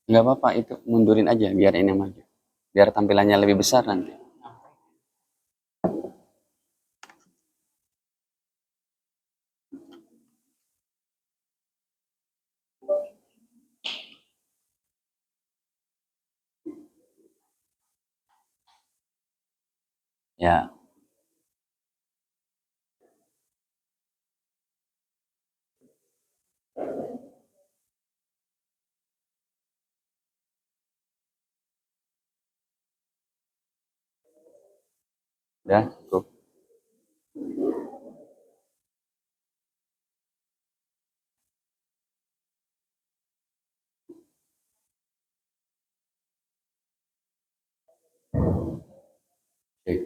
Nggak apa-apa, itu mundurin aja biar ini maju. Biar tampilannya lebih besar nanti. Ya, udah cukup. Cek.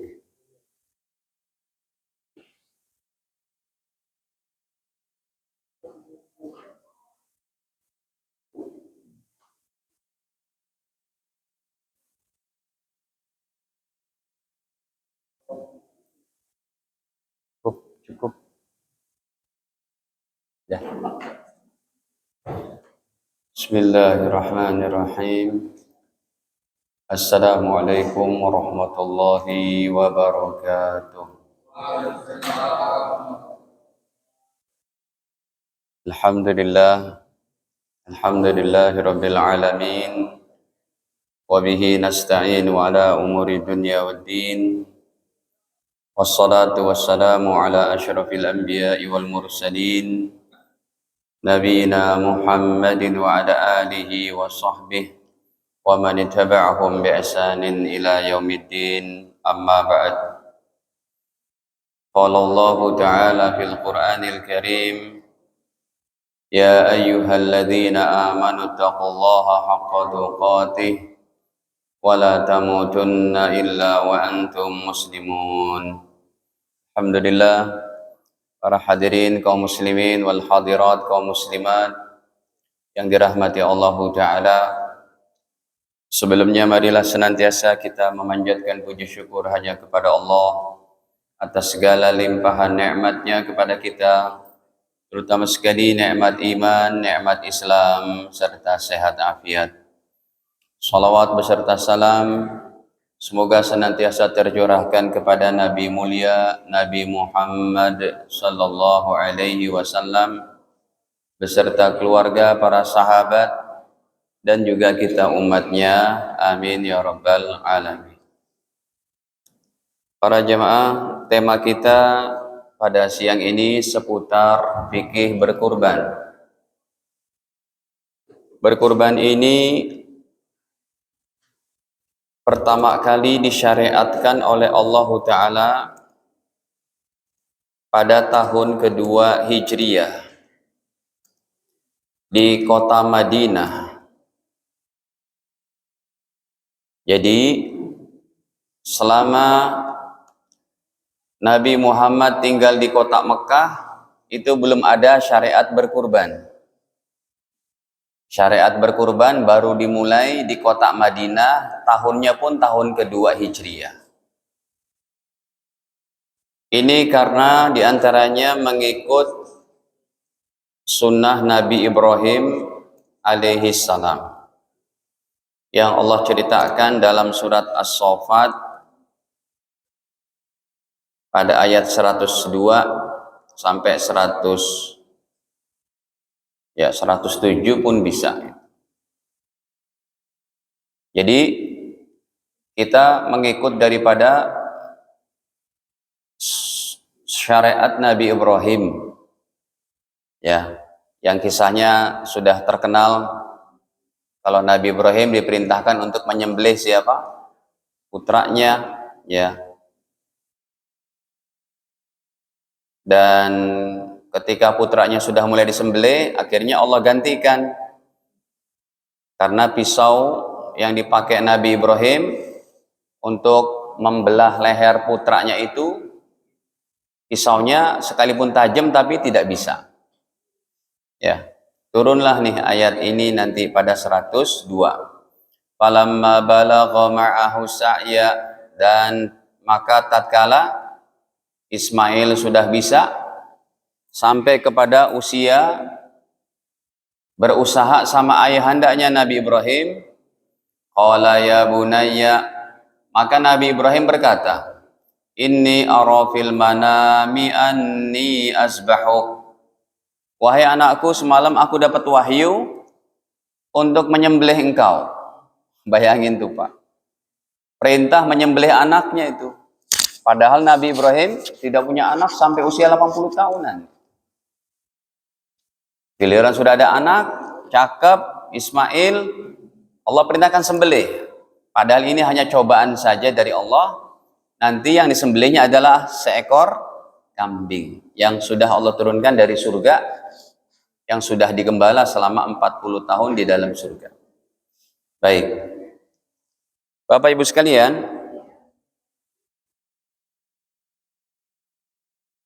Cukup, cukup. Ya. Bismillahirrahmanirrahim. Assalamualaikum warahmatullahi wabarakatuh. Alhamdulillah, alhamdulillahirabbil alamin. Wa bihi nasta'inu ala umuri dunya waddin. Wassalatu wassalamu ala asyrafil anbiya'i wal mursalin. Nabiyyina Muhammadin wa ala alihi wa sahbihi wa man ittaba'ahum bi ihsanin ila yaumiddin. Amma ba'd. Qala Allah Ta'ala fil Qur'anil Karim, ya ayyuhalladzina amanu taqullaha haqqa tuqatih wa la tamutunna illa wa antum muslimun. Alhamdulillah, para hadirin kaum muslimin wal hadirat kaum muslimat yang dirahmati Allah Ta'ala. Sebelumnya marilah senantiasa kita memanjatkan puji syukur hanya kepada Allah atas segala limpahan nikmatnya kepada kita, terutama sekali nikmat iman, nikmat Islam, serta sehat afiat. Salawat beserta salam semoga senantiasa tercurahkan kepada Nabi mulia Nabi Muhammad sallallahu alaihi wasallam beserta keluarga, para sahabat, dan juga kita umatnya. Amin ya rabbal alamin. Para jemaah, tema kita pada siang ini seputar fikih berkurban. Berkurban ini pertama kali disyariatkan oleh Allah Ta'ala pada tahun kedua Hijriyah di kota Madinah. Jadi selama Nabi Muhammad tinggal di kota Mekah itu belum ada syariat berkurban. Syariat berkurban baru dimulai di kota Madinah, tahunnya pun tahun kedua Hijriyah. Ini karena diantaranya mengikut sunnah Nabi Ibrahim alaihi salam yang Allah ceritakan dalam surat As-Saffat pada ayat 102 sampai 107 pun bisa. Jadi kita mengikut daripada syariat Nabi Ibrahim, ya, yang kisahnya sudah terkenal. Kalau Nabi Ibrahim diperintahkan untuk menyembelih siapa? Putranya, ya. Dan ketika putranya sudah mulai disembelih, akhirnya Allah gantikan, karena pisau yang dipakai Nabi Ibrahim untuk membelah leher putranya itu, pisaunya sekalipun tajam tapi tidak bisa. Ya, turunlah nih ayat ini nanti pada 102. Falamma balagha ma'ahu sa'ya, dan maka tatkala Ismail sudah bisa sampai kepada usia berusaha sama ayahandanya Nabi Ibrahim, qala ya bunayya, maka Nabi Ibrahim berkata, inni ara fil manami anni asbahuk, wahai anakku, semalam aku dapat wahyu untuk menyembelih engkau. Bayangin tuh Pak, perintah menyembelih anaknya itu, padahal Nabi Ibrahim tidak punya anak sampai usia 80 tahunan. Giliran sudah ada anak, cakep, Ismail, Allah perintahkan sembelih. Padahal ini hanya cobaan saja dari Allah. Nanti yang disembelihnya adalah seekor kambing yang sudah Allah turunkan dari surga, yang sudah digembala selama 40 tahun di dalam surga. Baik, Bapak Ibu sekalian,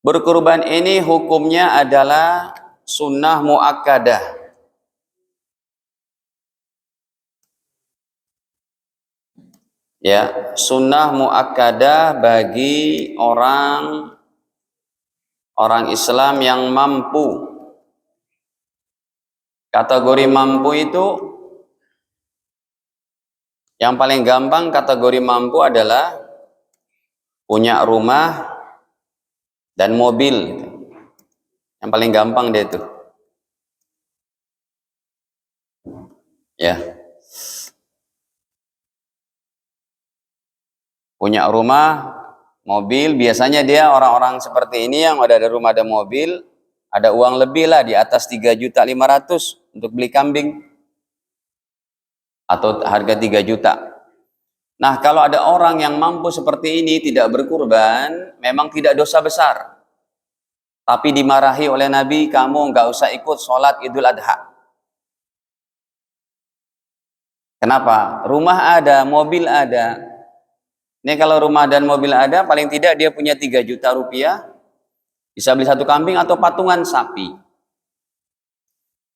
berkurban ini hukumnya adalah sunnah muakkadah. Ya, sunnah muakkadah bagi orang Islam yang mampu. Kategori mampu itu, yang paling gampang kategori mampu adalah punya rumah dan mobil. Yang paling gampang dia itu. Ya. Punya rumah, mobil, biasanya dia orang-orang seperti ini yang ada rumah dan mobil, ada uang lebih lah, di atas 3.500.000 untuk beli kambing. Atau harga 3 juta. Nah, kalau ada orang yang mampu seperti ini tidak berkurban, memang tidak dosa besar. Tapi dimarahi oleh Nabi, kamu nggak usah ikut sholat Idul Adha. Kenapa? Rumah ada, mobil ada. Ini kalau rumah dan mobil ada, paling tidak dia punya 3 juta rupiah, bisa beli satu kambing atau patungan sapi.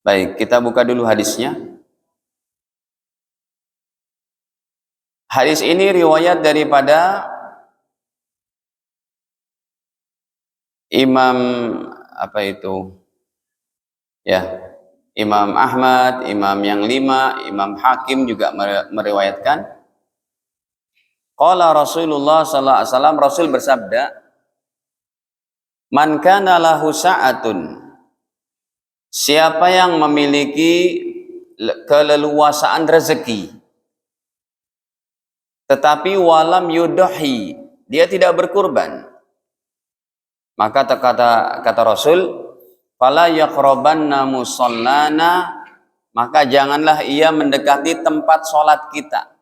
Baik, kita buka dulu hadisnya. Hadis ini riwayat daripada Imam Imam Ahmad, Imam yang 5, Imam Hakim juga meriwayatkan. Qala Rasulullah sallallahu alaihi wasallam, Rasul bersabda, man kana lahu sa'atun, siapa yang memiliki keleluasaan rezeki, tetapi walam yudahi, dia tidak berkurban, maka kata Rasul, fala yaqrabanna musallana, maka janganlah ia mendekati tempat sholat kita.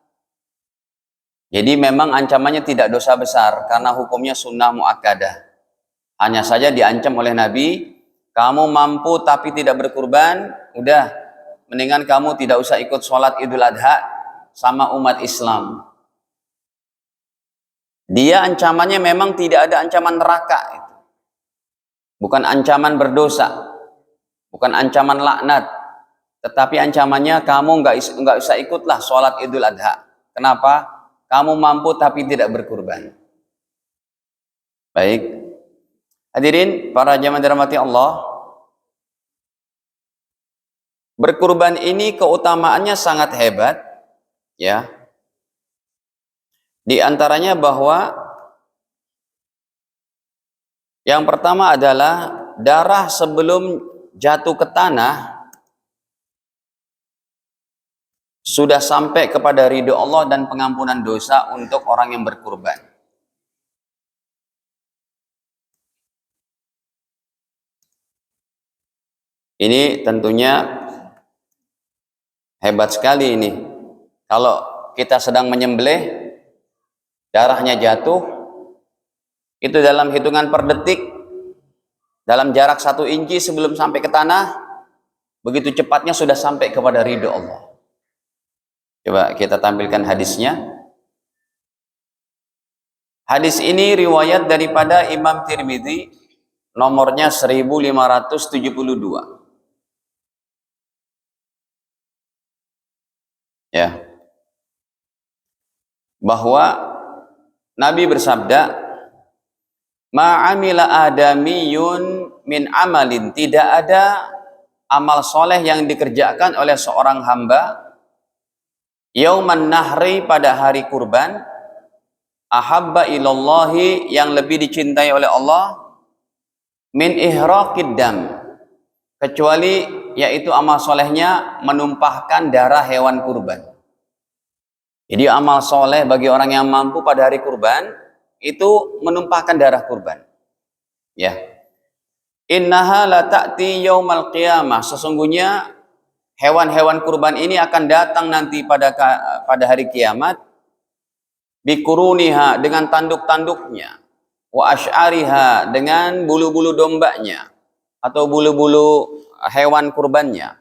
Jadi memang ancamannya tidak dosa besar, karena hukumnya sunnah muakkadah. Hanya saja diancam oleh Nabi, kamu mampu tapi tidak berkurban, udah mendingan kamu tidak usah ikut sholat Idul Adha sama umat Islam. Dia ancamannya memang tidak ada ancaman neraka, bukan ancaman berdosa, bukan ancaman laknat, tetapi ancamannya kamu nggak usah ikutlah sholat Idul Adha. Kenapa? Kamu mampu tapi tidak berkurban. Baik, hadirin para jamaah dirahmati Allah, berkurban ini keutamaannya sangat hebat, ya. Di antaranya bahwa yang pertama adalah darah sebelum jatuh ke tanah sudah sampai kepada ridho Allah dan pengampunan dosa untuk orang yang berkurban. Ini tentunya hebat sekali ini. Kalau kita sedang menyembelih, darahnya jatuh, itu dalam hitungan per detik Dalam jarak 1 inci sebelum sampai ke tanah, begitu cepatnya sudah sampai kepada ridho Allah. Coba kita tampilkan hadisnya. Hadis ini riwayat daripada Imam Tirmidzi, nomornya 1572. Ya. Bahwa Nabi bersabda, ma'amila adamiyun min amalin, tidak ada amal soleh yang dikerjakan oleh seorang hamba yauman nahri, pada hari kurban, ahabba ilallahi, yang lebih dicintai oleh Allah, min ihraqid dam, kecuali yaitu amal solehnya menumpahkan darah hewan kurban. Jadi amal soleh bagi orang yang mampu pada hari kurban itu menumpahkan darah kurban. Ya. Innaha la ta'ti yaumal qiyamah, sesungguhnya hewan-hewan kurban ini akan datang nanti pada hari kiamat, bikuruniha, dengan tanduk-tanduknya, wa asy'ariha, dengan bulu-bulu dombanya atau bulu-bulu hewan kurbannya,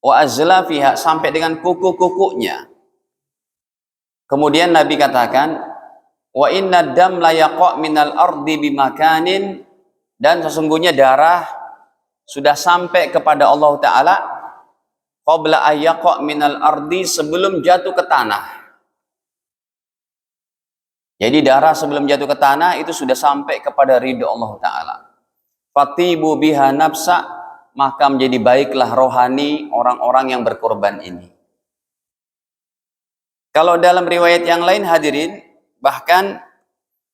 wa azlafiha, sampai dengan kuku-kukunya. Kemudian Nabi katakan, wa inna dam la yaqa' minal ardi bimakanin, dan sesungguhnya darah sudah sampai kepada Allah Ta'ala qabla ayyaqa' minal ardi, sebelum jatuh ke tanah. Jadi darah sebelum jatuh ke tanah itu sudah sampai kepada ridho Allah Ta'ala. Fatibu biha nafsa, maka menjadi baiklah rohani orang-orang yang berkorban ini. Kalau dalam riwayat yang lain hadirin, bahkan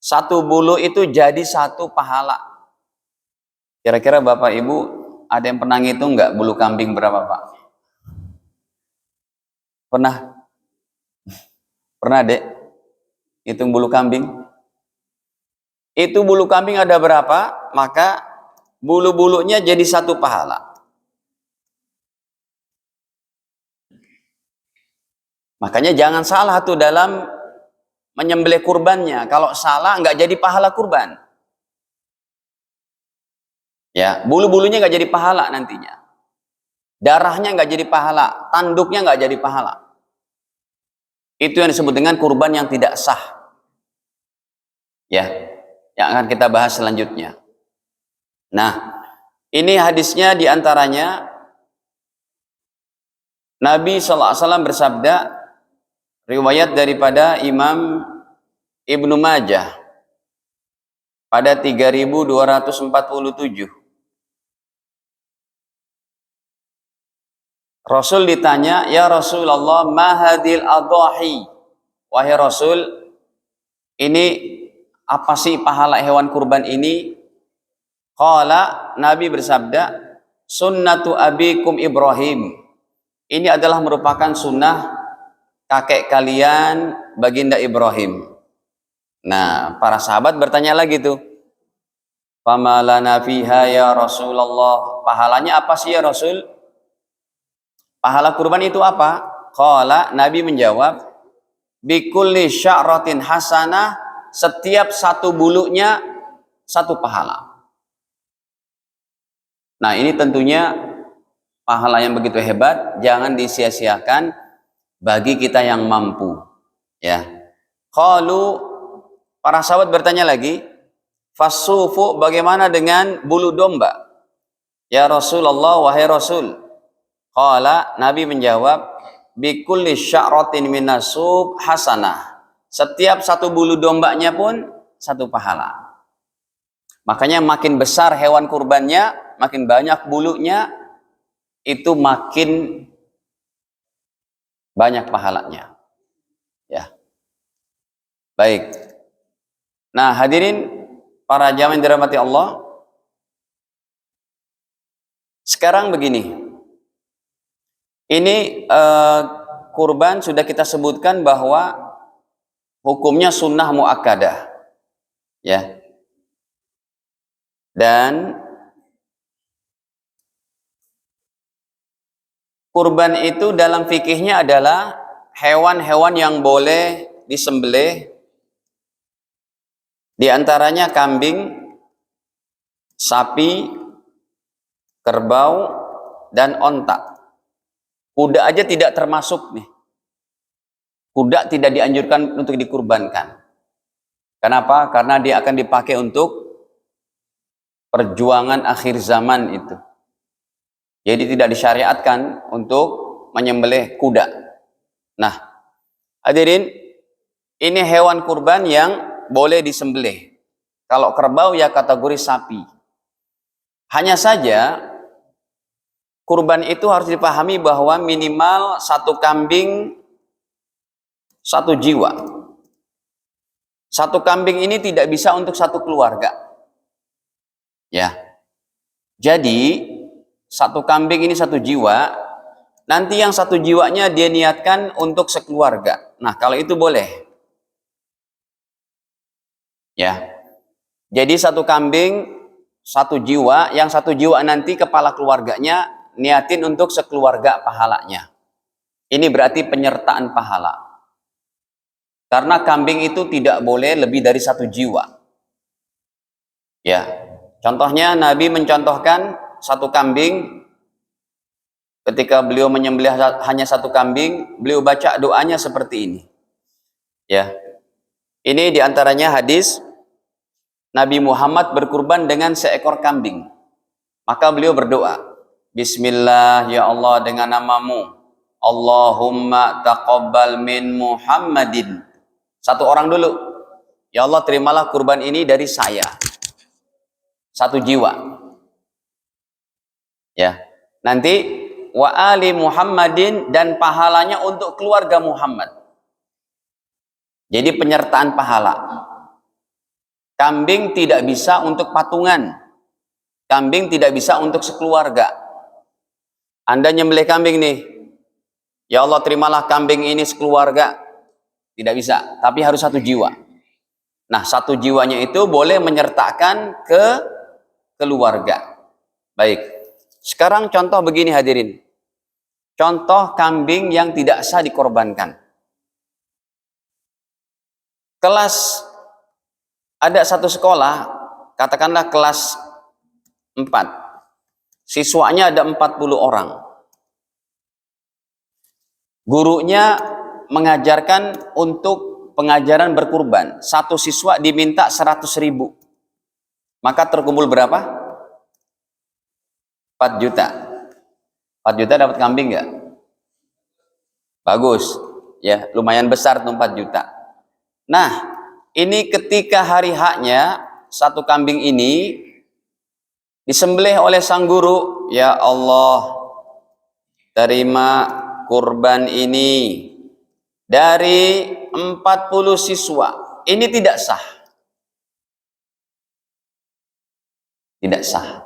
satu bulu itu jadi satu pahala. Kira-kira Bapak Ibu ada yang pernah ngitung nggak bulu kambing berapa, Pak? Pernah? Pernah, Dek? Hitung bulu kambing? Itu bulu kambing ada berapa, maka bulu-bulunya jadi satu pahala. Makanya jangan salah tuh dalam menyembelih kurbannya. Kalau salah nggak jadi pahala kurban. Ya, bulu-bulunya nggak jadi pahala nantinya. Darahnya nggak jadi pahala, tanduknya nggak jadi pahala. Itu yang disebut dengan kurban yang tidak sah. Ya, yang akan kita bahas selanjutnya. Nah, ini hadisnya diantaranya Nabi SAW bersabda, riwayat daripada Imam Ibnu Majah pada 3247. Rasul ditanya, ya Rasulullah, ma hadil adhahi, wahai Rasul, ini apa sih pahala hewan kurban ini? Qala, Nabi bersabda, sunnatu abikum Ibrahim, ini adalah merupakan sunnah kakek kalian baginda Ibrahim. Nah, para sahabat bertanya lagi tuh, fama lana fiha ya Rasulullah, pahalanya apa sih ya Rasul? Pahala kurban itu apa? Qala, Nabi menjawab, bikulli sya'ratin hasanah, setiap satu bulunya satu pahala. Nah, ini tentunya pahala yang begitu hebat, jangan disia-siakan bagi kita yang mampu. Ya. Qalu, para sahabat bertanya lagi, fasufu, bagaimana dengan bulu domba? Ya Rasulullah, wahai Rasul. Qala, Nabi menjawab, bikulli sya'ratin minasub hasanah, setiap satu bulu dombanya pun satu pahala. Makanya makin besar hewan kurbannya, makin banyak bulunya, itu makin banyak pahalanya. Ya. Baik. Nah, hadirin para jamaah yang dirahmati Allah, sekarang begini. Ini kurban sudah kita sebutkan bahwa hukumnya sunnah muakkadah, ya. Dan kurban itu dalam fikihnya adalah hewan-hewan yang boleh disembelih, di antaranya kambing, sapi, kerbau, dan onta. Kuda aja tidak termasuk nih. Kuda tidak dianjurkan untuk dikurbankan. Kenapa? Karena dia akan dipakai untuk perjuangan akhir zaman itu. Jadi tidak disyariatkan untuk menyembelih kuda. Nah, hadirin, ini hewan kurban yang boleh disembelih. Kalau kerbau ya kategori sapi. Hanya saja kurban itu harus dipahami bahwa minimal satu kambing satu jiwa. Satu kambing ini tidak bisa untuk satu keluarga. Ya. Jadi satu kambing ini satu jiwa. Nanti yang satu jiwanya dia niatkan untuk sekeluarga. Nah, kalau itu boleh. Ya. Jadi satu kambing satu jiwa, yang satu jiwa nanti kepala keluarganya niatin untuk sekeluarga pahalanya. Ini berarti penyertaan pahala. Karena kambing itu tidak boleh lebih dari satu jiwa. Ya. Contohnya Nabi mencontohkan satu kambing, ketika beliau menyembelih hanya satu kambing, beliau baca doanya seperti ini. Ya. Ini diantaranya hadis Nabi Muhammad berkurban dengan seekor kambing. Maka beliau berdoa, Bismillah ya Allah dengan namamu. Allahumma taqabbal min Muhammadin. Satu orang dulu. Ya Allah terimalah kurban ini dari saya. Satu jiwa. Ya. Nanti wa ali Muhammadin, dan pahalanya untuk keluarga Muhammad. Jadi penyertaan pahala. Kambing tidak bisa untuk patungan. Kambing tidak bisa untuk sekeluarga. Anda nyembelih kambing nih. Ya Allah terimalah kambing ini sekeluarga. Tidak bisa, tapi harus satu jiwa. Nah, satu jiwanya itu boleh menyertakan ke keluarga. Baik. Sekarang contoh begini hadirin. Contoh kambing yang tidak sah dikorbankan. Ada satu sekolah, katakanlah kelas 4. Siswanya ada 40 orang. Gurunya mengajarkan untuk pengajaran berkurban. Satu siswa diminta 100.000. Maka terkumpul berapa? 4 juta. 4 juta dapat kambing nggak? Bagus. Ya, lumayan besar tuh 4 juta. Nah, ini ketika hari haknya satu kambing ini disembelih oleh sang guru, ya Allah, terima kurban ini dari 40 siswa. Ini tidak sah. Tidak sah.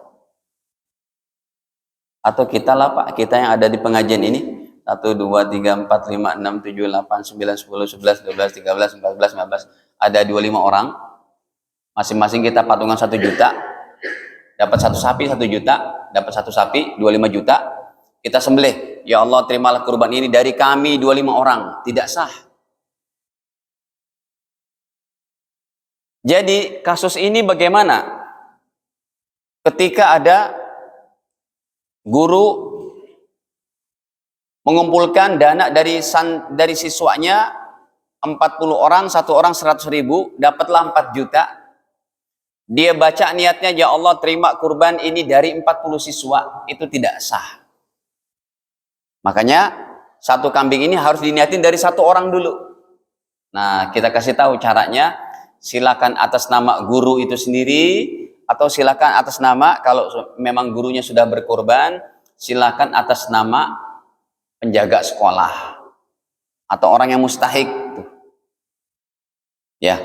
Atau kita lah Pak, kita yang ada di pengajian ini, 1, 2, 3, 4, 5, 6, 7, 8, 9, 10, 11, 12, 13, 14, 15, ada 25 orang, masing-masing kita patungan 1 juta, dapat satu sapi 1 juta, dapat satu sapi 25 juta, kita sembelih, ya Allah terimalah kurban ini dari kami 25 orang, tidak sah. Jadi kasus ini bagaimana? Ketika ada guru mengumpulkan dana dari siswanya 40 orang, satu orang 100.000, dapatlah 4 juta. Dia baca niatnya, ya Allah terima kurban ini dari 40 siswa, itu tidak sah. Makanya satu kambing ini harus diniatin dari satu orang dulu. Nah, kita kasih tahu caranya. Silakan atas nama guru itu sendiri, atau silakan atas nama, kalau memang gurunya sudah berkurban, silakan atas nama penjaga sekolah atau orang yang mustahik. Ya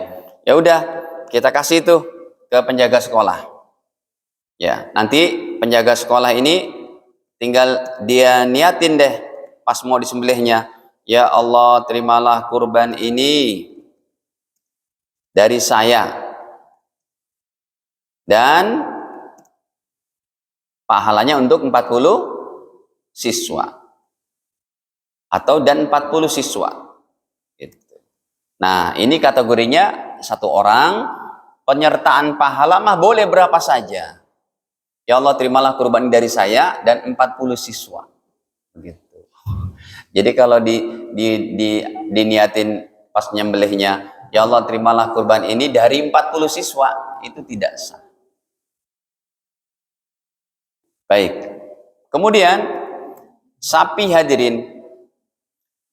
udah, kita kasih itu ke penjaga sekolah. Ya, nanti penjaga sekolah ini tinggal dia niatin deh pas mau disembelihnya, ya Allah terimalah kurban ini dari saya dan pahalanya untuk 40 siswa atau dan 40 siswa. Nah, ini kategorinya satu orang. Penyertaan pahala mah boleh berapa saja. Ya Allah, terimalah kurban ini dari saya dan 40 siswa. Begitu. Jadi kalau diniatin pas nyembelihnya, ya Allah, terimalah kurban ini dari 40 siswa, itu tidak sah. Baik. Kemudian sapi, hadirin.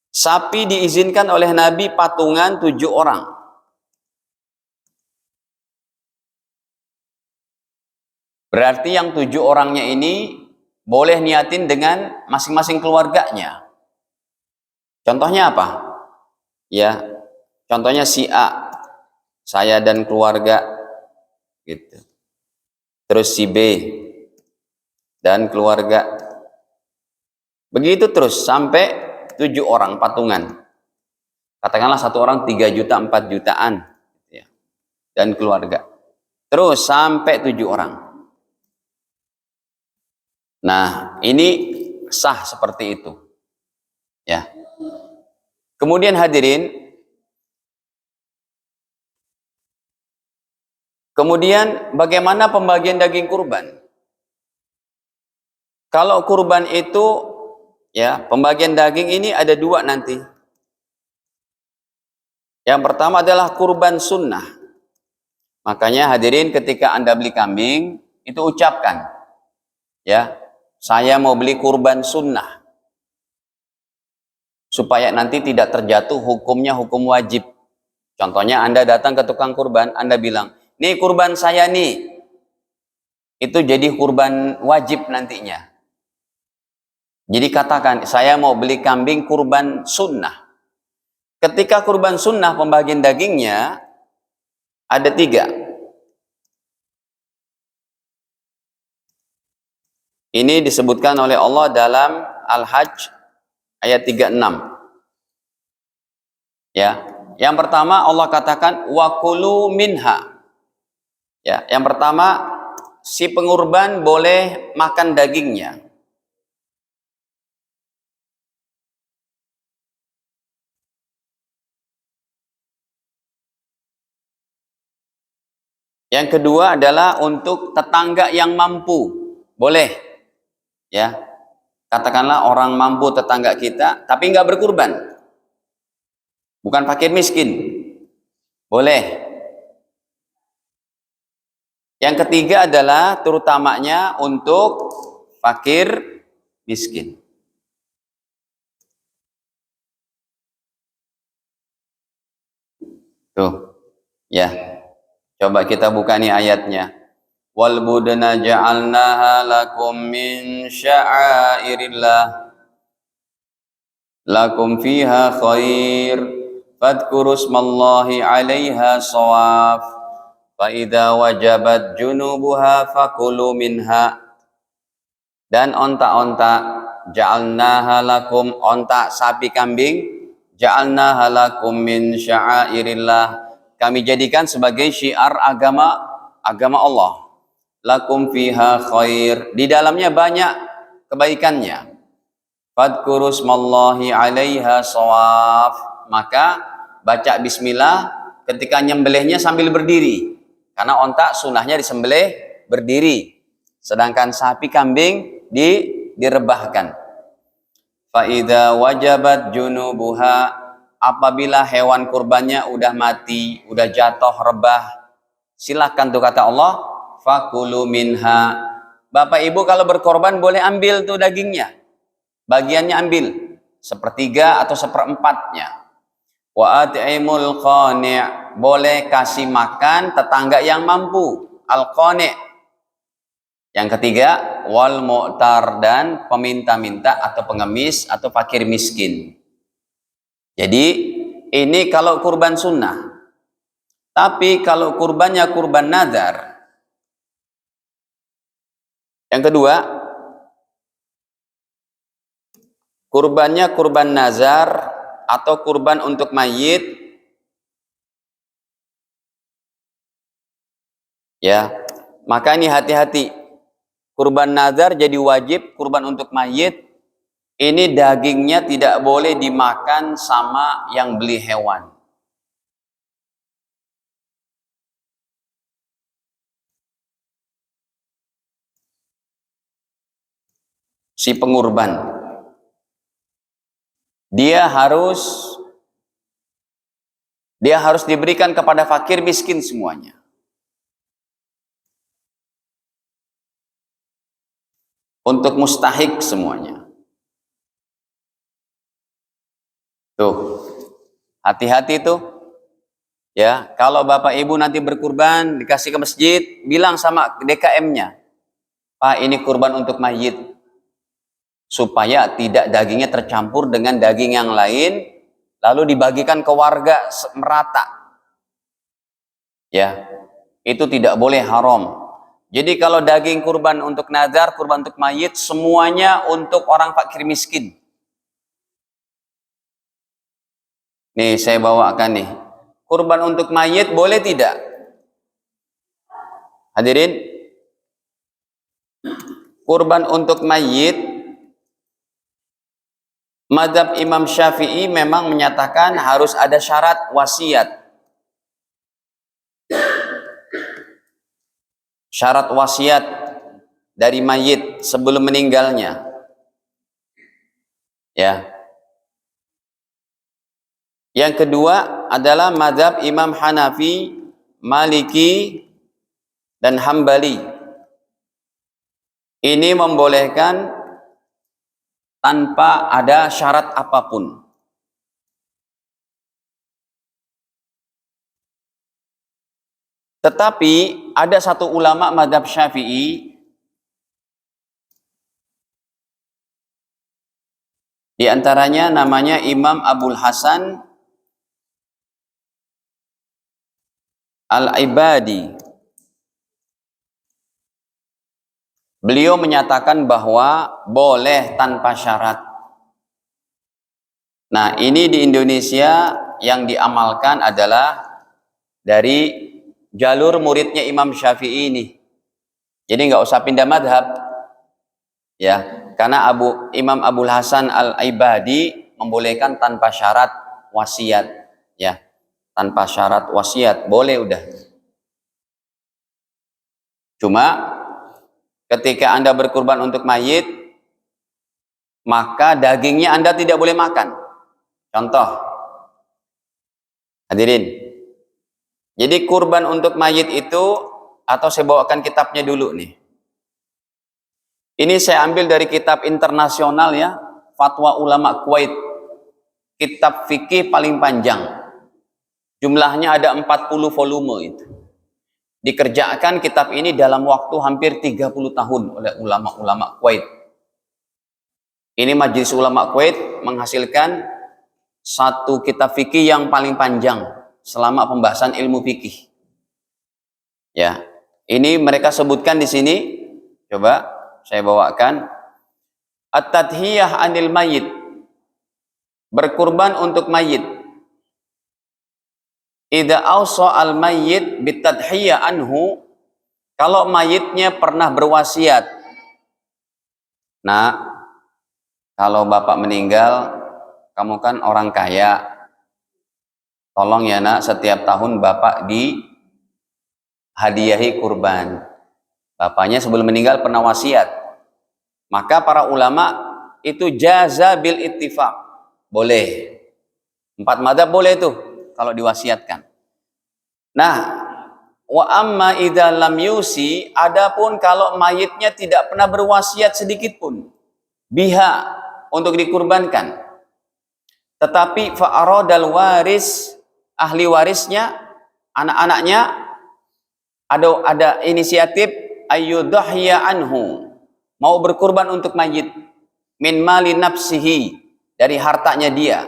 Sapi diizinkan oleh Nabi patungan 7 orang. Berarti yang 7 orangnya ini boleh niatin dengan masing-masing keluarganya. Contohnya apa? Ya, contohnya si A, saya dan keluarga, gitu. Terus si B dan keluarga. Begitu terus sampai 7 orang patungan. Katakanlah satu orang 3 juta, 4 jutaan, ya, dan keluarga. Terus sampai 7 orang. Nah, ini sah seperti itu. Ya. Kemudian hadirin, kemudian bagaimana pembagian daging kurban? Kalau kurban itu, ya, pembagian daging ini ada 2 nanti. Yang pertama adalah kurban sunnah. Makanya hadirin, ketika Anda beli kambing, itu ucapkan, ya, saya mau beli kurban sunnah. Supaya nanti tidak terjatuh hukumnya hukum wajib. Contohnya Anda datang ke tukang kurban, Anda bilang, nih kurban saya nih. Itu jadi kurban wajib nantinya. Jadi katakan, saya mau beli kambing kurban sunnah. Ketika kurban sunnah, pembagian dagingnya ada 3. Ini disebutkan oleh Allah dalam Al-Hajj ayat 36. Ya, yang pertama Allah katakan wa kulu minha. Ya, yang pertama si pengurban boleh makan dagingnya. Yang kedua adalah untuk tetangga yang mampu. Boleh. Ya. Katakanlah orang mampu tetangga kita tapi nggak berkurban. Bukan fakir miskin. Boleh. Yang ketiga adalah terutamanya untuk fakir miskin. Tuh. Ya. Coba kita buka nih ayatnya. Wal budna ja'alnaha lakum min sya'airillah lakum fiha khair fadhkuru smallahi 'alaiha shawaf fa idza wajabat junubuha fakulu minha. Dan onta-onta ja'alnaha lakum, onta sapi kambing, ja'alnaha lakum min sya'airillah, kami jadikan sebagai syiar agama Allah. Lakum fiha khair, di dalamnya banyak kebaikannya. Fadhkuru smallahi 'alaiha shawaf, maka baca bismillah ketika nyembelihnya sambil berdiri. Karena onta sunahnya disembelih berdiri. Sedangkan sapi kambing direbahkan. Fa idza wajabat junubuha, apabila hewan kurbannya udah mati, udah jatuh rebah, silakan tuh kata Allah, fakulu minha. Bapak Ibu kalau berkorban boleh ambil tuh dagingnya. Bagiannya ambil, 1/3 atau 1/4-nya. Wa at'imul qani', boleh kasih makan tetangga yang mampu. Al-qani'. Yang ketiga, wal mu'tar, dan peminta-minta atau pengemis atau fakir miskin. Jadi ini kalau kurban sunnah. Tapi kalau kurbannya kurban nazar, yang kedua, kurbannya kurban nazar atau kurban untuk mayit, ya, maka ini hati-hati. Kurban nazar jadi wajib, kurban untuk mayit ini dagingnya tidak boleh dimakan sama yang beli hewan. si pengurban. Dia harus diberikan kepada fakir miskin semuanya. Untuk mustahik semuanya. Tuh, hati-hati tuh. Ya, kalau Bapak Ibu nanti berkurban, dikasih ke masjid, bilang sama DKM-nya, Pak, ini kurban untuk mayit. Supaya tidak dagingnya tercampur dengan daging yang lain, lalu dibagikan ke warga merata. Ya, itu tidak boleh, haram. Jadi kalau daging kurban untuk nazar, kurban untuk mayit, semuanya untuk orang fakir miskin. Nih saya bawakan nih. Kurban untuk mayit boleh tidak? Hadirin, kurban untuk mayit, mazhab Imam Syafi'i memang menyatakan harus ada syarat wasiat. Syarat wasiat dari mayit sebelum meninggalnya. Ya. Yang kedua adalah mazhab Imam Hanafi, Maliki, dan Hambali. Ini membolehkan tanpa ada syarat apapun. Tetapi ada satu ulama mazhab Syafi'i, di antaranya namanya Imam Abul Hasan Al-Ibadi. Beliau menyatakan bahwa boleh tanpa syarat. Nah, ini di Indonesia yang diamalkan adalah dari jalur muridnya Imam Syafi'i ini. Jadi nggak usah pindah madhab, ya, karena Imam Abul Hasan Al-Ibadi membolehkan tanpa syarat wasiat, ya, tanpa syarat wasiat boleh udah. Cuma ketika Anda berkurban untuk mayit, maka dagingnya Anda tidak boleh makan. Contoh, hadirin. Jadi kurban untuk mayit itu, atau saya bawakan kitabnya dulu nih. Ini saya ambil dari kitab internasional, ya, Fatwa Ulama Kuwait. Kitab fikih paling panjang. Jumlahnya ada 40 volume itu. Dikerjakan kitab ini dalam waktu hampir 30 tahun oleh ulama-ulama Kuwait. Ini Majelis Ulama Kuwait menghasilkan satu kitab fikih yang paling panjang selama pembahasan ilmu fikih. Ya, ini mereka sebutkan di sini. Coba saya bawakan. At-tadhiyah anil mayit, berkurban untuk mayit. Idza awsa al mayit bitadhiyah anhu, kalau mayitnya pernah berwasiat. Nah, kalau bapak meninggal, kamu kan orang kaya, tolong ya nak, setiap tahun bapak dihadiahi kurban. Bapaknya sebelum meninggal pernah wasiat. Maka para ulama itu jaza bil ittifaq. Boleh. 4 madzhab boleh tuh kalau diwasiatkan. Nah, wa amma idza lam yusi, adapun kalau mayitnya tidak pernah berwasiat sedikit pun biha untuk dikurbankan. Tetapi fa aradal waris, ahli warisnya, anak-anaknya ada inisiatif ayyudhhiya anhu, mau berkurban untuk mayit, min mali nafsihi, dari hartanya dia.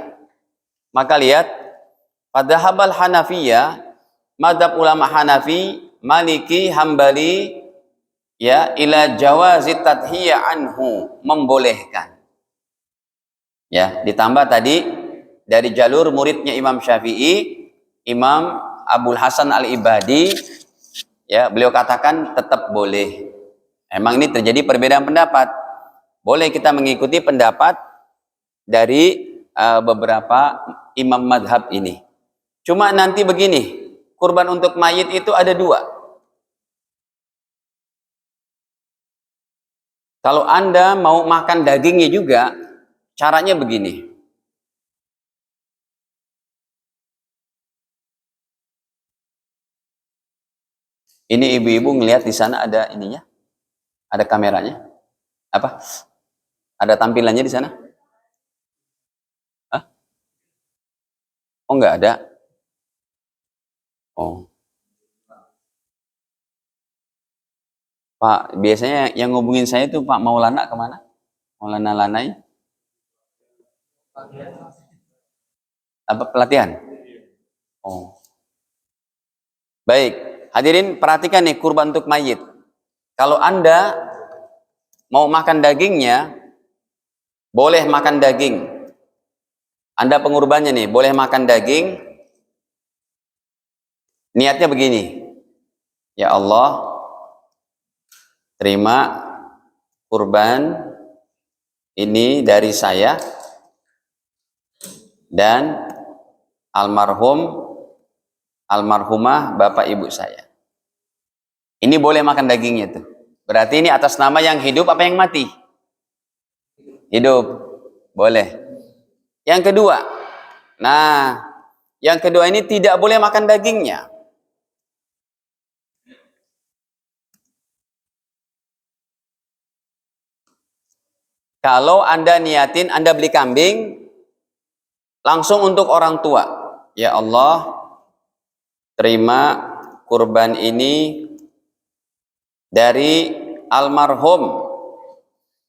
Maka lihat, pada habal Hanafiyah, mazhab ulama Hanafi, Maliki, Hambali, ya, ila jawazi tadhiyah anhu, membolehkan. Ya, ditambah tadi dari jalur muridnya Imam Syafi'i, Imam Abul Hasan Al-Ibadi, ya, beliau katakan tetap boleh. Emang ini terjadi perbedaan pendapat. Boleh kita mengikuti pendapat dari beberapa imam madhab ini. Cuma nanti begini, kurban untuk mayit itu ada 2. Kalau Anda mau makan dagingnya juga, caranya begini. Ini ibu-ibu ngelihat di sana ada ininya, ada kameranya. Apa? Ada tampilannya di sana? Hah? Oh, nggak ada. Oh, Pak, biasanya yang ngubungin saya itu Pak Maulana kemana? Maulana Lanai? Apa pelatihan? Oh, baik. Hadirin perhatikan nih kurban untuk mayit. Kalau Anda mau makan dagingnya, boleh makan daging. Anda pengurbannya nih, boleh makan daging. Niatnya begini. Ya Allah, terima kurban ini dari saya dan almarhumah bapak ibu saya. Ini boleh makan dagingnya tuh. Berarti ini atas nama yang hidup apa yang mati? Hidup. Boleh. Yang kedua. Nah, yang kedua ini tidak boleh makan dagingnya. Kalau Anda niatin, Anda beli kambing, langsung untuk orang tua. Ya Allah, terima kurban ini dari almarhum.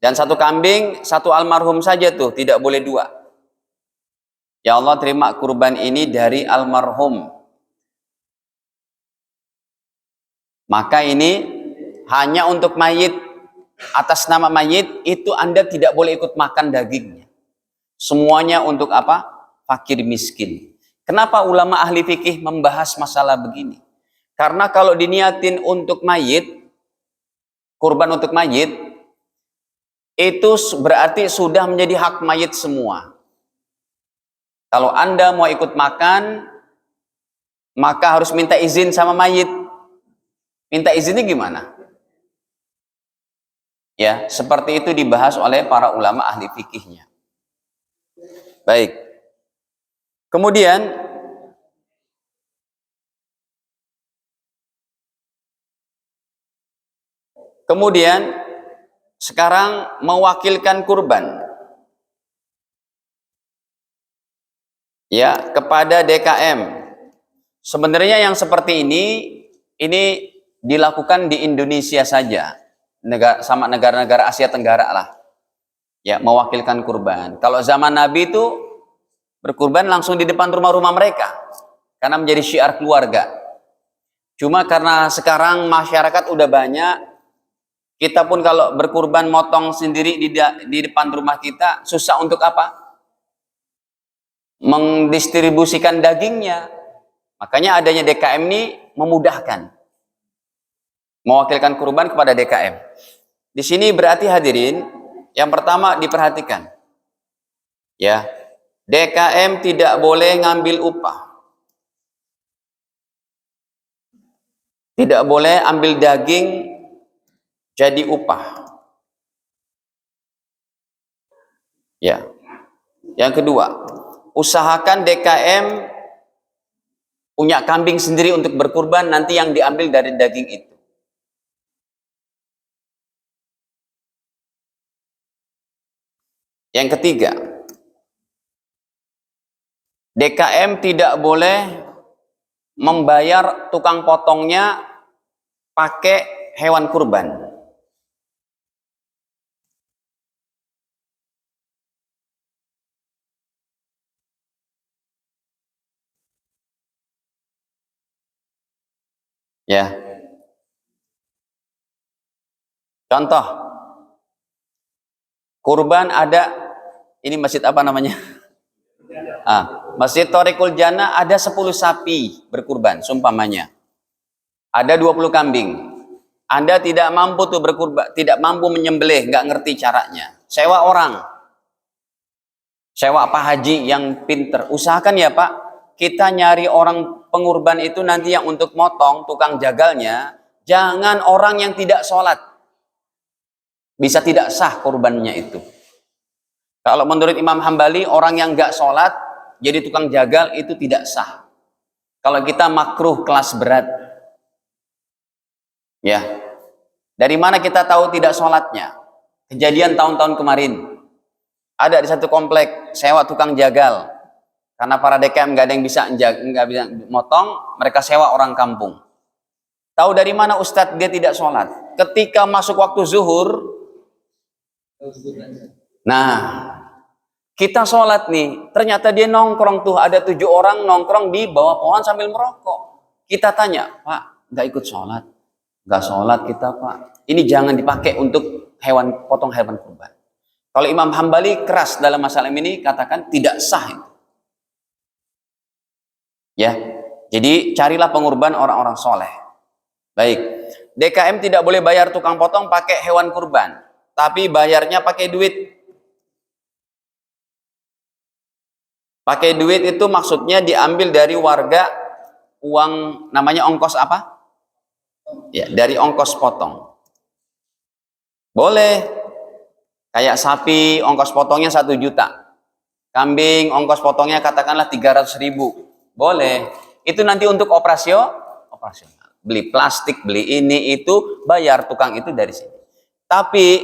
Dan satu kambing, satu almarhum saja tuh, tidak boleh dua. Ya Allah, terima kurban ini dari almarhum. Maka ini hanya untuk mayit, atas nama mayit, itu Anda tidak boleh ikut makan dagingnya. Semuanya untuk apa? Fakir miskin. Kenapa ulama ahli fikih membahas masalah begini? Karena kalau diniatin untuk mayit, kurban untuk mayit, itu berarti sudah menjadi hak mayit semua. Kalau Anda mau ikut makan, maka harus minta izin sama mayit. Minta izinnya gimana? Ya, seperti itu dibahas oleh para ulama ahli fikihnya. Baik. Kemudian sekarang mewakilkan kurban. Ya, kepada DKM. Sebenarnya yang seperti ini dilakukan di Indonesia saja. Sama negara-negara Asia Tenggara lah. Ya, mewakilkan kurban. Kalau zaman Nabi itu berkurban langsung di depan rumah-rumah mereka. Karena menjadi syiar keluarga. Cuma karena sekarang masyarakat udah banyak, kita pun kalau berkurban motong sendiri di depan rumah kita, susah untuk apa? Mendistribusikan dagingnya. Makanya adanya DKM ini memudahkan. Mewakilkan kurban kepada DKM. Di sini berarti hadirin, yang pertama diperhatikan. Ya, DKM tidak boleh ngambil upah. Tidak boleh ambil daging jadi upah. Ya. Yang kedua, usahakan DKM punya kambing sendiri untuk berkurban, nanti yang diambil dari daging itu. Yang ketiga, DKM tidak boleh membayar tukang potongnya pakai hewan kurban. Ya. Contoh, kurban ada, ini masjid apa namanya? Masjid Thoriqul Jannah ada 10 sapi berkurban, sumpamanya. Ada 20 kambing. Anda tidak mampu tuh berkurban, tidak mampu menyembelih, nggak ngerti caranya. Sewa orang. Sewa Pak Haji yang pinter. Usahakan ya Pak, kita nyari orang pengurban itu nanti yang untuk motong, tukang jagalnya, jangan orang yang tidak sholat. bisa tidak sah kurbannya itu. Kalau menurut Imam Hambali, orang yang nggak sholat jadi tukang jagal itu tidak sah. Kalau kita makruh kelas berat, ya. Dari mana kita tahu tidak sholatnya? Kejadian tahun-tahun kemarin, ada di satu komplek sewa tukang jagal. Karena para DKM nggak ada yang bisa nggak bisa motong, mereka sewa orang kampung. Tahu dari mana Ustadz dia tidak sholat? Ketika masuk waktu zuhur, nah kita sholat nih, ternyata dia nongkrong tuh, ada 7 orang nongkrong di bawah pohon sambil merokok. Kita tanya, Pak, nggak ikut sholat? Nggak sholat kita, Pak. Ini jangan dipakai untuk potong hewan kurban. Kalau Imam Hambali keras dalam masalah ini, katakan tidak sah itu. Ya, jadi carilah pengurban orang-orang soleh. Baik, DKM tidak boleh bayar tukang potong pakai hewan kurban, tapi bayarnya pakai duit. Pakai duit itu maksudnya diambil dari warga, uang namanya ongkos apa? Ya, dari ongkos potong. Boleh. Kayak sapi ongkos potongnya 1 juta. Kambing ongkos potongnya katakanlah 300.000. Boleh. Itu nanti untuk operasional. Beli plastik, beli ini itu, bayar tukang itu dari sini. Tapi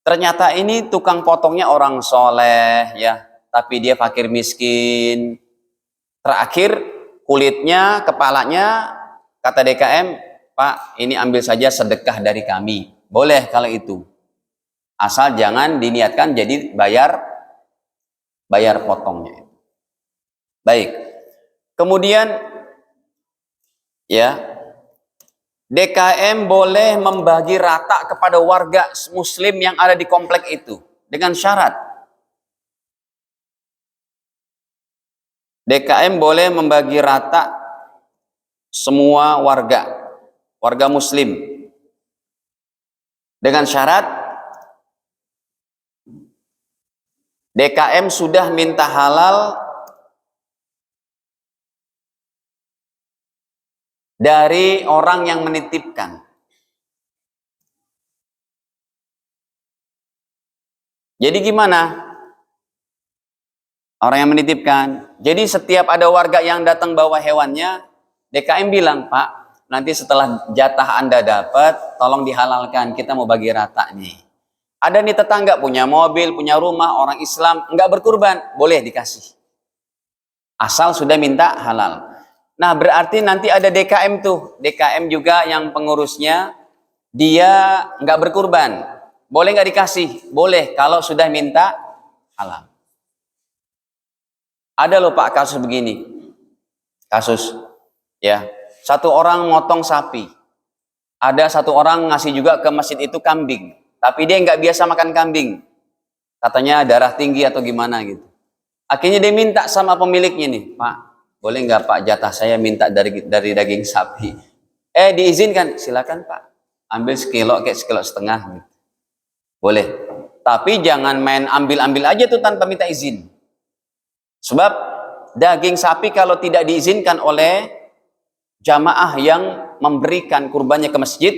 ternyata ini tukang potongnya orang soleh, ya. Tapi dia fakir miskin. Terakhir kulitnya, kepalanya, kata DKM, Pak, ini ambil saja sedekah dari kami. Boleh kalau itu. Asal jangan diniatkan jadi bayar potongnya. Baik. Kemudian ya, DKM boleh membagi rata kepada warga muslim yang ada di komplek itu dengan syarat. DKM boleh membagi rata semua warga muslim dengan syarat DKM sudah minta halal dari orang yang menitipkan. Jadi gimana? Orang yang menitipkan. Jadi setiap ada warga yang datang bawa hewannya, DKM bilang, Pak, nanti setelah jatah Anda dapat, tolong dihalalkan, kita mau bagi rata nih. Ada nih tetangga punya mobil, punya rumah, orang Islam, enggak berkurban, boleh dikasih. Asal sudah minta halal. Nah, berarti nanti ada DKM tuh. DKM juga yang pengurusnya, dia enggak berkurban. Boleh enggak dikasih? Boleh, kalau sudah minta halal. Ada loh Pak kasus begini. Kasus, ya. 1 orang motong sapi. Ada 1 orang ngasih juga ke masjid itu kambing. Tapi dia nggak biasa makan kambing. Katanya darah tinggi atau gimana gitu. Akhirnya dia minta sama pemiliknya nih, Pak, boleh nggak Pak jatah saya minta dari daging sapi? Diizinkan, silakan Pak. Ambil sekilo, kayak 1,5 kilo gitu. Boleh. Tapi jangan main ambil-ambil aja tuh tanpa minta izin. Sebab daging sapi kalau tidak diizinkan oleh jamaah yang memberikan kurbannya ke masjid,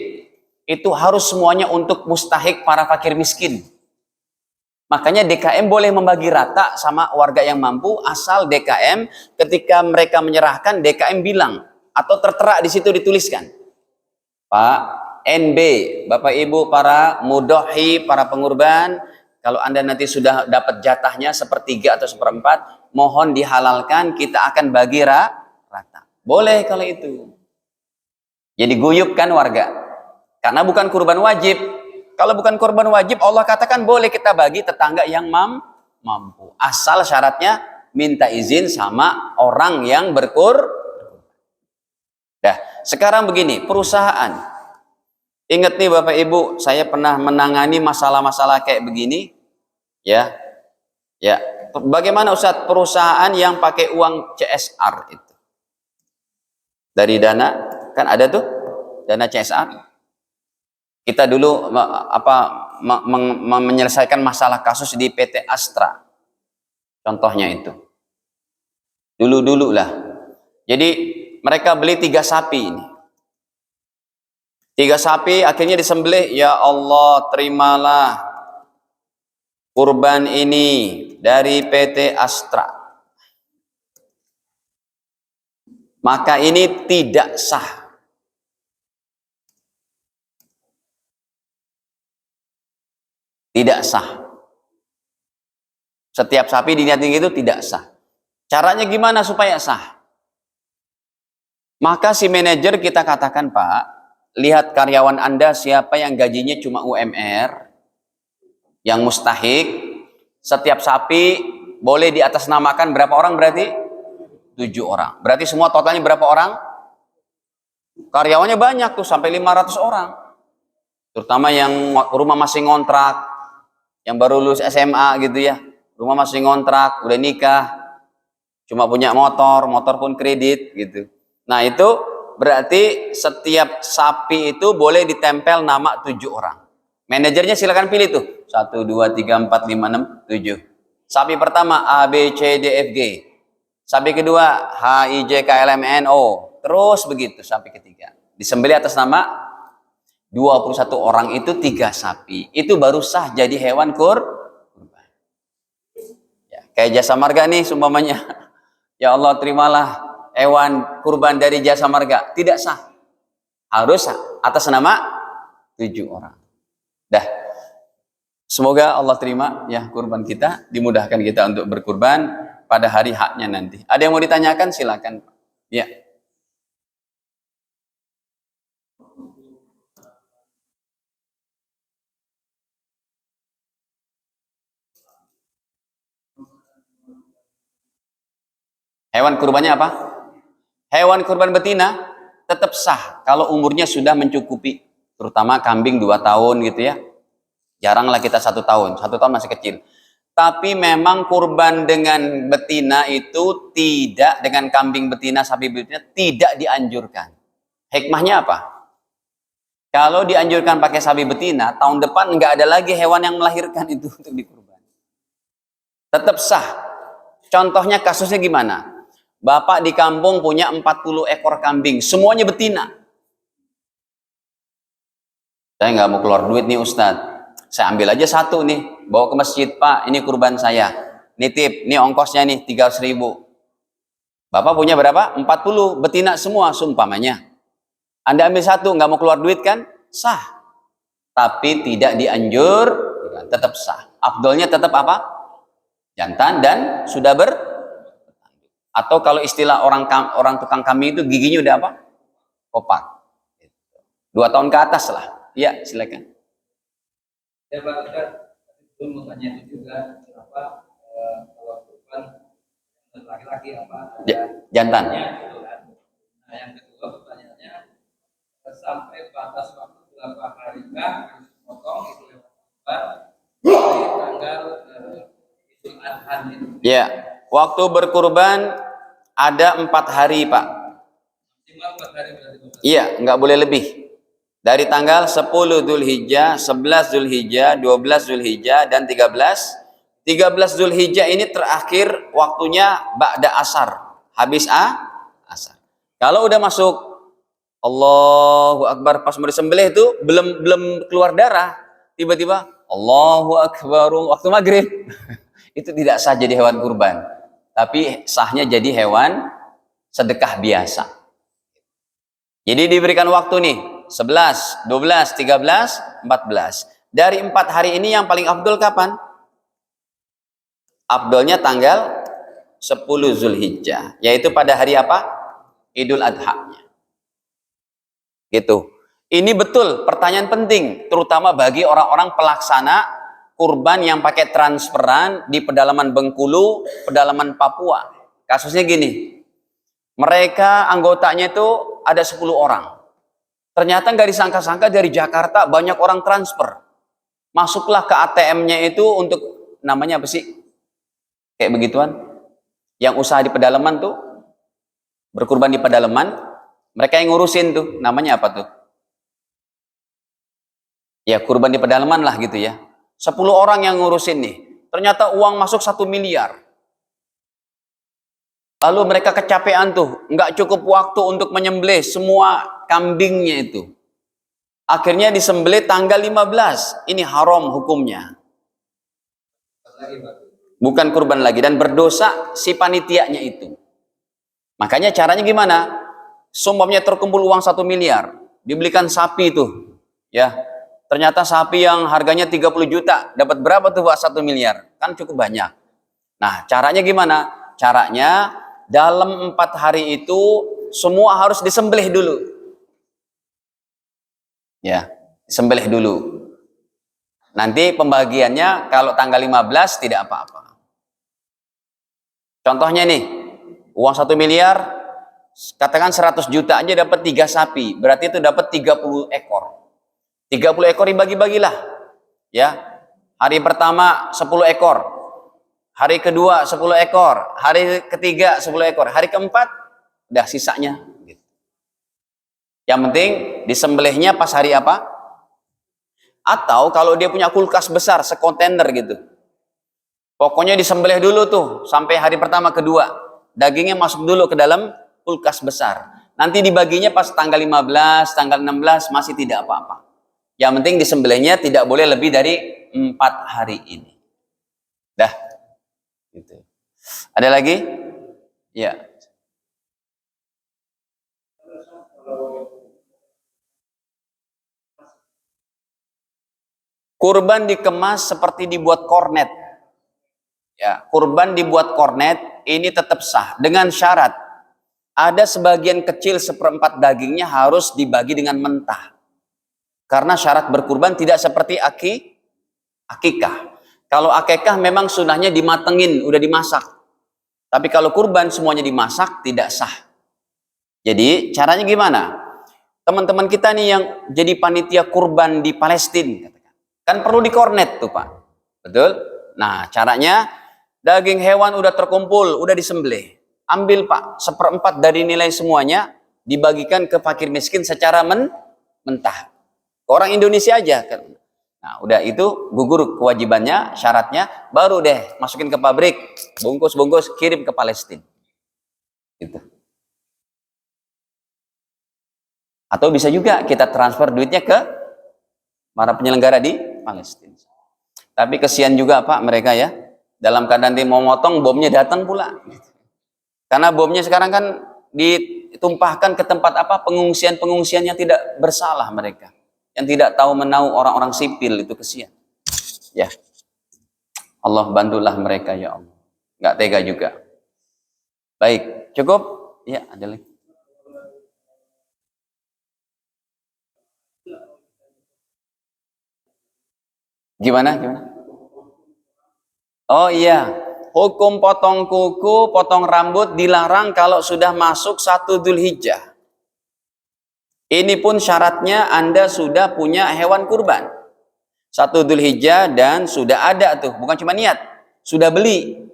itu harus semuanya untuk mustahik para fakir miskin. Makanya DKM boleh membagi rata sama warga yang mampu, asal DKM ketika mereka menyerahkan, DKM bilang, atau tertera di situ dituliskan, Pak, NB, Bapak Ibu para mudhohi, para pengurban, kalau Anda nanti sudah dapat jatahnya 1/3 atau 1/4, mohon dihalalkan, kita akan bagi rata. Boleh kalau itu. Jadi guyup kan warga. Karena bukan kurban wajib. Kalau bukan kurban wajib, Allah katakan boleh kita bagi tetangga yang mampu. Asal syaratnya minta izin sama orang yang Dah, sekarang begini, perusahaan. Ingat nih Bapak Ibu, saya pernah menangani masalah-masalah kayak begini. Ya. Bagaimana Ustadz perusahaan yang pakai uang CSR itu? Dari dana, kan ada tuh dana CSR. Kita dulu menyelesaikan masalah kasus di PT Astra. Contohnya itu. Dulu lah. Jadi mereka beli 3 sapi ini. 3 sapi akhirnya disembelih. Ya Allah, terimalah kurban ini dari PT Astra. Maka ini tidak sah. Tidak sah. Setiap sapi diniatin itu tidak sah. Caranya gimana supaya sah? Maka si manajer kita katakan, Pak, lihat karyawan Anda siapa yang gajinya cuma UMR, yang mustahik, setiap sapi boleh diatasnamakan berapa orang berarti? 7 orang. Berarti semua totalnya berapa orang? Karyawannya banyak tuh, sampai 500 orang. Terutama yang rumah masih ngontrak, yang baru lulus SMA gitu ya. Rumah masih ngontrak, udah nikah, cuma punya motor pun kredit gitu. Nah itu berarti setiap sapi itu boleh ditempel nama 7 orang. Manajernya silakan pilih tuh. 1, 2, 3, 4, 5, 6, 7. Sapi pertama A, B, C, D, F, G. Sapi kedua H, I, J, K, L, M, N, O. Terus begitu sapi ketiga. Disembelih atas nama 21 orang itu 3 sapi. Itu baru sah jadi hewan kurban. Ya, kayak jasa marga nih sumpamanya. Ya Allah, terimalah hewan kurban dari jasa marga. Tidak sah. Harus atas nama 7 orang. Dah. Semoga Allah terima ya kurban kita, dimudahkan kita untuk berkurban pada hari haknya nanti. Ada yang mau ditanyakan? Silakan. Ya. Hewan kurbannya apa? Hewan kurban betina tetap sah kalau umurnya sudah mencukupi, terutama kambing 2 tahun gitu ya. Jaranglah kita 1 tahun, 1 tahun masih kecil. Tapi memang kurban dengan betina itu tidak, dengan kambing betina, sapi betina tidak dianjurkan. Hikmahnya apa? Kalau dianjurkan pakai sapi betina, tahun depan nggak ada lagi hewan yang melahirkan itu untuk dikurban. Tetap sah. Contohnya kasusnya gimana? Bapak di kampung punya 40 ekor kambing, semuanya betina. Saya nggak mau keluar duit nih Ustadz. Saya ambil aja 1 nih, bawa ke masjid, Pak, ini kurban saya. Nitip, ini ongkosnya nih 300.000. Bapak punya berapa? 40, betina semua, sumpamanya. Anda ambil 1, nggak mau keluar duit kan? Sah. Tapi tidak dianjur, tetap sah. Afdolnya tetap apa? Jantan dan sudah atau kalau istilah orang tukang kambing itu giginya udah apa? Kopak. 2 tahun ke atas lah. Iya, silakan. Ya Pak Ustaz, itu mau tanya itu juga kenapa kalau kurban laki-laki apa jantan. Gitu kan. Nah yang kedua pertanyaannya sampai batas waktu berapa harikah potong itu dari tanggal Idul Adha itu? Ya, waktu berkurban ada 4 hari Pak. Maksimal 4 hari berarti. Iya, nggak boleh lebih. Dari tanggal 10 Dzulhijjah, 11 Dzulhijjah, 12 Dzulhijjah, dan 13. 13 Dzulhijjah ini terakhir waktunya ba'da asar. Habis asar. Kalau udah masuk Allahu Akbar pas mau disembelih itu belum keluar darah, tiba-tiba Allahu Akbar waktu maghrib. Itu tidak sah jadi hewan kurban. Tapi sahnya jadi hewan sedekah biasa. Jadi diberikan waktu nih 11, 12, 13, 14. Dari 4 hari ini yang paling afdol kapan? Afdolnya tanggal 10 Zulhijjah, yaitu pada hari apa? Idul Adha-nya. Gitu. Ini betul pertanyaan penting, terutama bagi orang-orang pelaksana kurban yang pakai transferan di pedalaman Bengkulu, pedalaman Papua. Kasusnya gini, mereka anggotanya itu ada 10 orang. Ternyata nggak disangka-sangka dari Jakarta banyak orang transfer. Masuklah ke ATM-nya itu untuk, namanya apa sih? Kayak begituan. Yang usaha di pedalaman tuh, berkurban di pedalaman, mereka yang ngurusin tuh, namanya apa tuh? Ya kurban di pedalaman lah gitu ya. 10 orang yang ngurusin nih. Ternyata uang masuk 1 miliar. Lalu mereka kecapean tuh, nggak cukup waktu untuk menyembelih semua kambingnya itu. Akhirnya disembelih tanggal 15. Ini haram hukumnya. Bukan kurban lagi. Dan berdosa si panitianya itu. Makanya caranya gimana? Sumpahnya terkumpul uang 1 miliar. Dibelikan sapi itu. Ya. Ternyata sapi yang harganya 30 juta. Dapat berapa tuh Pak 1 miliar? Kan cukup banyak. Nah caranya gimana? Caranya dalam 4 hari itu semua harus disembelih dulu. Ya, disembelih dulu. Nanti pembagiannya kalau tanggal 15 tidak apa-apa. Contohnya nih, uang 1 miliar, katakan 100 juta aja dapat 3 sapi. Berarti itu dapat 30 ekor. 30 ekor dibagi-bagilah. Ya. Hari pertama 10 ekor. Hari kedua 10 ekor. Hari ketiga 10 ekor. Hari keempat udah sisanya. Yang penting disembelihnya pas hari apa? Atau kalau dia punya kulkas besar sekontainer gitu. Pokoknya disembelih dulu tuh sampai hari pertama kedua. Dagingnya masuk dulu ke dalam kulkas besar. Nanti dibaginya pas tanggal 15, tanggal 16 masih tidak apa-apa. Yang penting disembelihnya tidak boleh lebih dari 4 hari ini. Dah. Gitu. Ada lagi? Ya. Kurban dikemas seperti dibuat kornet. Ya, kurban dibuat kornet ini tetap sah dengan syarat ada sebagian kecil 1/4 dagingnya harus dibagi dengan mentah. Karena syarat berkurban tidak seperti akikah. Kalau akikah memang sunahnya dimatengin, udah dimasak. Tapi kalau kurban semuanya dimasak tidak sah. Jadi caranya gimana? Teman-teman kita nih yang jadi panitia kurban di Palestina kan perlu dikornet tuh Pak, betul? Nah caranya daging hewan udah terkumpul, udah disembelih, ambil Pak 1/4 dari nilai semuanya dibagikan ke fakir miskin secara mentah. Orang Indonesia aja kan. Nah udah itu gugur kewajibannya, syaratnya, baru deh masukin ke pabrik, bungkus-bungkus kirim ke Palestina. Gitu. Atau bisa juga kita transfer duitnya ke para penyelenggara di Palestina. Tapi kesian juga Pak mereka ya. Dalam keadaan dia mau motong, bomnya datang pula. Karena bomnya sekarang kan ditumpahkan ke tempat apa? Pengungsian-pengungsian yang tidak bersalah mereka. Yang tidak tahu menahu orang-orang sipil, itu kesian. Ya. Allah bantulah mereka ya Allah. Nggak tega juga. Baik, cukup? Ya, ada lagi. Gimana? Oh iya, hukum potong kuku, potong rambut dilarang kalau sudah masuk 1 Dzulhijjah. Ini pun syaratnya Anda sudah punya hewan kurban. 1 Dzulhijjah dan sudah ada tuh, bukan cuma niat, sudah beli.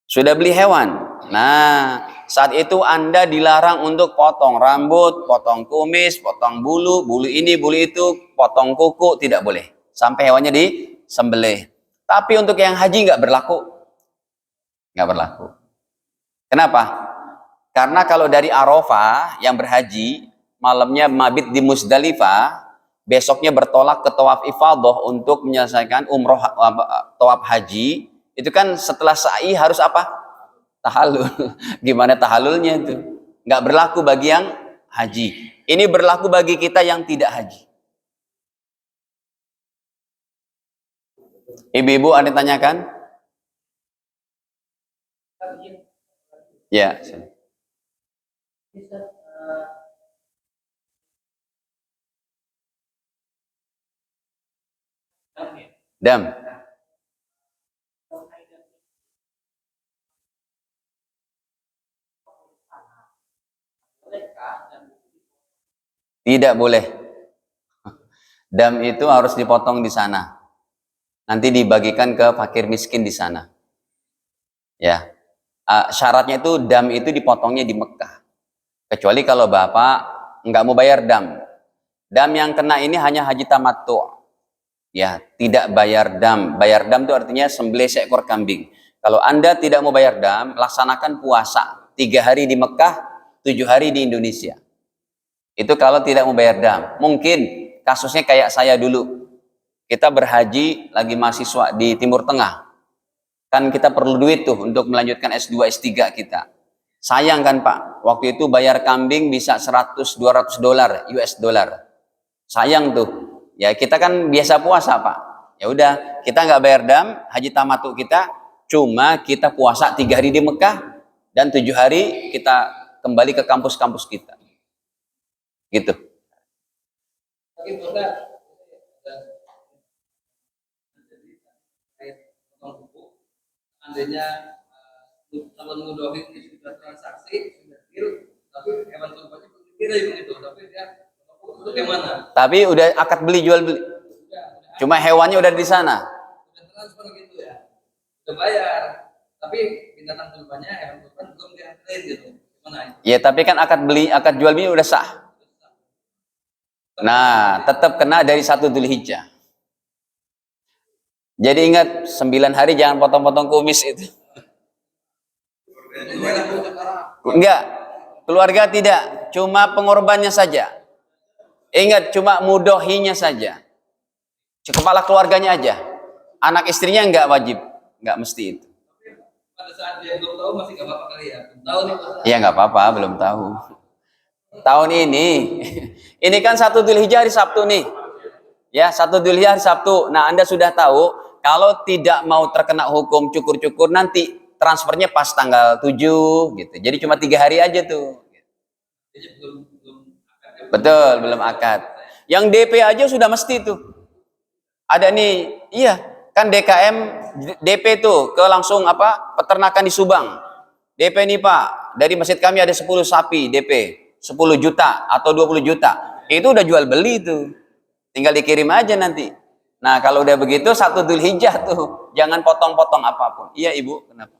Sudah beli hewan. Nah, saat itu Anda dilarang untuk potong rambut, potong kumis, potong bulu, bulu ini, bulu itu, potong kuku, tidak boleh. Sampai hewannya disembelih. Tapi untuk yang haji nggak berlaku. Nggak berlaku. Kenapa? Karena kalau dari Arafah yang berhaji, malamnya mabit di Muzdalifah, besoknya bertolak ke tawaf ifadah untuk menyelesaikan umroh tawaf haji, itu kan setelah sa'i harus apa? Tahallul. Gimana tahallulnya itu? Nggak berlaku bagi yang haji. Ini berlaku bagi kita yang tidak haji. Ibu-ibu ada yang tanyakan? Ya. Dam. Tidak boleh. Dam itu harus dipotong di sana. Nanti dibagikan ke fakir miskin di sana. Ya. Syaratnya itu dam itu dipotongnya di Mekah. Kecuali kalau Bapak nggak mau bayar dam. Dam yang kena ini hanya haji tamattu. Ya, tidak bayar dam. Bayar dam itu artinya sembelih seekor kambing. Kalau Anda tidak mau bayar dam, laksanakan puasa 3 hari di Mekah, 7 hari di Indonesia. Itu kalau tidak mau bayar dam. Mungkin kasusnya kayak saya dulu. Kita berhaji lagi mahasiswa di Timur Tengah. Kan kita perlu duit tuh untuk melanjutkan S2, S3 kita. Sayang kan Pak, waktu itu bayar kambing bisa 100-200 dolar, US dollar. Sayang tuh. Ya kita kan biasa puasa Pak. Ya udah, kita nggak bayar dam, haji tamattu kita, cuma kita puasa 3 hari di Mekah dan 7 hari kita kembali ke kampus-kampus kita. Gitu. Tapi boleh seandainya calon mudohin ini sudah transaksi, sudah deal, tapi hewan kurbannya belum dikirim gitu, tapi dia itu gimana? Tapi udah akad beli jual beli. Cuma hewannya udah di sana. Udah transfer gitu ya, udah bayar, tapi binatang kurbannya hewan kurban belum diantarin gitu, gimana itu? Ya tapi kan akad jual beli udah sah. Nah, tetap kena dari 1 Dzulhijjah. Jadi ingat 9 hari jangan potong-potong kumis itu. Enggak, keluarga tidak, cuma pengorbannya saja. Ingat, cuma mudohinya saja. Kepala keluarganya aja. Anak istrinya enggak wajib, enggak mesti itu. Pada saat dia belum tahu masih nggak apa-apa kali ya, belum tahu nih. Iya nggak apa-apa, belum tahu. Tahun ini kan 1 Dzulhijjah hari Sabtu nih. Ya, 1 Dzulhijjah hari Sabtu. Nah, Anda sudah tahu kalau tidak mau terkena hukum cukur-cukur nanti transfernya pas tanggal 7 gitu. Jadi cuma 3 hari aja tuh. Jadi belum Betul, belum akad. Yang DP aja sudah mesti tuh. Ada nih, iya, kan DKM DP tuh ke langsung peternakan di Subang. DP nih Pak, dari masjid kami ada 10 sapi DP, 10 juta atau 20 juta. Itu udah jual beli tuh. Tinggal dikirim aja nanti. Nah, kalau udah begitu 1 Dzulhijjah tuh, jangan potong-potong apapun. Iya, Ibu, kenapa?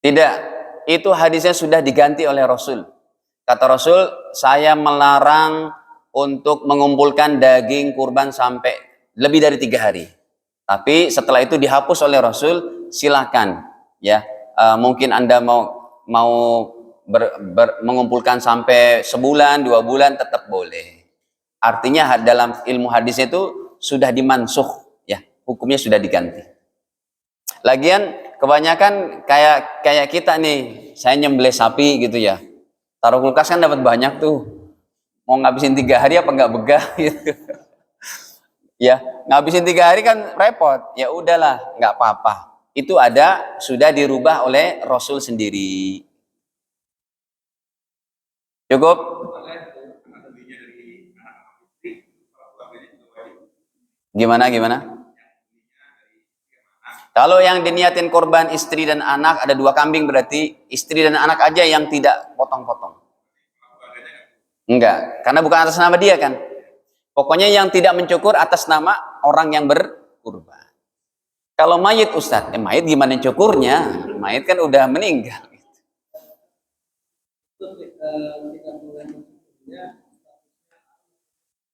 Tidak, itu hadisnya sudah diganti oleh Rasul. Kata Rasul, saya melarang untuk mengumpulkan daging kurban sampai lebih dari 3 hari. Tapi setelah itu dihapus oleh Rasul, silakan ya. Mungkin Anda mau mengumpulkan sampai sebulan, 2 bulan tetap boleh. Artinya dalam ilmu hadis itu sudah dimansuh ya, hukumnya sudah diganti. Lagian kebanyakan kayak kita nih, saya nyembelih sapi gitu ya. Taruh kulkas kan dapat banyak tuh. Mau ngabisin 3 hari apa nggak begah gitu. Ya, ngabisin 3 hari kan repot. Ya udahlah, nggak apa-apa. Itu sudah dirubah oleh Rasul sendiri. Cukup? Gimana? Kalau yang diniatin korban istri dan anak ada 2 kambing, berarti istri dan anak aja yang tidak potong-potong. Enggak, karena bukan atas nama dia kan. Pokoknya yang tidak mencukur atas nama orang yang berkurban. Kalau mayit Ustadz, mayit gimana cukurnya? Mayit kan udah meninggal.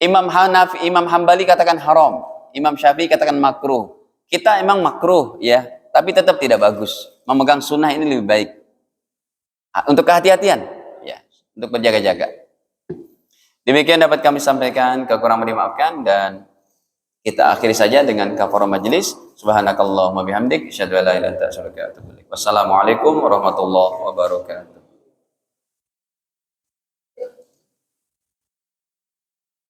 Imam Hambali katakan haram, Imam Syafi'i katakan makruh. Kita emang makruh ya, tapi tetap tidak bagus. Memegang sunnah ini lebih baik. Untuk kehati-hatian, ya, untuk berjaga-jaga. Demikian dapat kami sampaikan, kekurangan dimaafkan, dan kita akhiri saja dengan kafarah majelis. Subhanakallahumma bihamdik, asyhadu an la ilaha illa anta astaghfiruka wa atubu ilaik. Wassalamualaikum warahmatullahi wabarakatuh.